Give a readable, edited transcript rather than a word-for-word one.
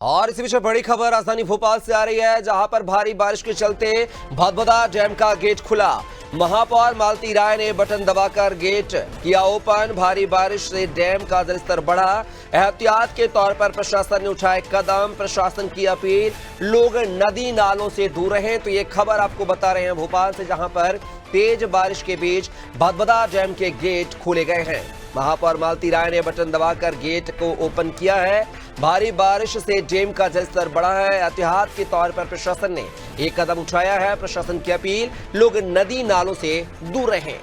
और इसी विषय बड़ी खबर राजधानी भोपाल से आ रही है, जहां पर भारी बारिश के चलते भदभदा डैम का गेट खुला। महापौर मालती राय ने बटन दबाकर गेट किया ओपन। भारी बारिश से डैम का जलस्तर बढ़ा। एहतियात के तौर पर प्रशासन ने उठाए कदम। प्रशासन की अपील, लोग नदी नालों से दूर रहें। तो ये खबर आपको बता रहे हैं भोपाल से, जहां पर तेज बारिश के बीच भदभदा डैम के गेट खोले गए हैं। महापौर मालती राय ने बटन दबाकर गेट को ओपन किया है। भारी बारिश से डैम का जलस्तर बढ़ा है। एहतियात के तौर पर प्रशासन ने एक कदम उठाया है। प्रशासन की अपील, लोग नदी नालों से दूर रहें।